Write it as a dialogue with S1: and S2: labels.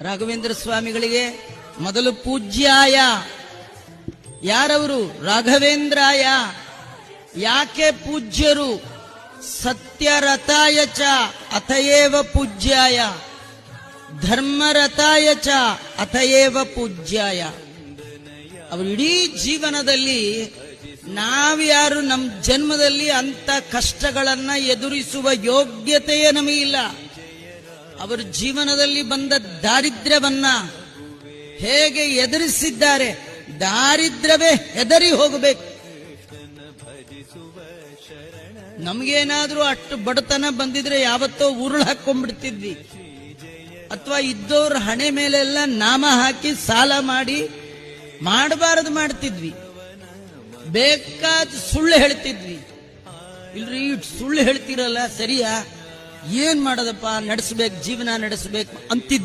S1: ರಾಘವೇಂದ್ರ ಸ್ವಾಮಿಗಳಿಗೆ ಮೊದಲು ಪೂಜ್ಯಾಯ. ಯಾರವರು? ರಾಘವೇಂದ್ರಾಯ. ಯಾಕೆ ಪೂಜ್ಯರು? ಸತ್ಯರತಾಯ ಚ ಅಥಯೇವ ಪೂಜ್ಯಾಯ, ಧರ್ಮರತಾಯ ಚ ಅಥಯೇವ ಪೂಜ್ಯಾಯ. ಅವರು ಇಡೀ ಜೀವನದಲ್ಲಿ ನಾವ್ಯಾರು ನಮ್ಮ ಜನ್ಮದಲ್ಲಿ ಅಂತ ಕಷ್ಟಗಳನ್ನ ಎದುರಿಸುವ ಯೋಗ್ಯತೆಯೇ ನಮಗಿಲ್ಲ. ಅವರ ಜೀವನದಲ್ಲಿ ಬಂದ ದಾರಿದ್ರ್ಯವನ್ನ ಹೇಗೆ ಎದುರಿಸಿದ್ದಾರೆ. ದಾರಿದ್ರ್ಯವೇ ಹೆದರಿ ಹೋಗಬೇಕು. ನಮಗೇನಾದ್ರೂ ಅಷ್ಟು ಬಡತನ ಬಂದಿದ್ರೆ ಯಾವತ್ತೋ ಉರುಳು ಹಾಕೊಂಡ್ಬಿಡ್ತಿದ್ವಿ, ಅಥವಾ ಇದ್ದವ್ರ ಹಣೆ ಮೇಲೆಲ್ಲ ನಾಮ ಹಾಕಿ ಸಾಲ ಮಾಡಿ ಮಾಡಬಾರದು ಮಾಡ್ತಿದ್ವಿ, ಬೇಕಾದ ಸುಳ್ಳು ಹೇಳ್ತಿದ್ವಿ. ಇಲ್ರಿ ಸುಳ್ಳು ಹೇಳ್ತಿರಲ್ಲ ಸರಿಯಾ, ಏನ್ ಮಾಡೋದಪ್ಪ, ನಡೆಸ್ಬೇಕು, ಜೀವನ ನಡೆಸ್ಬೇಕು ಅಂತಿದ್ವಿ.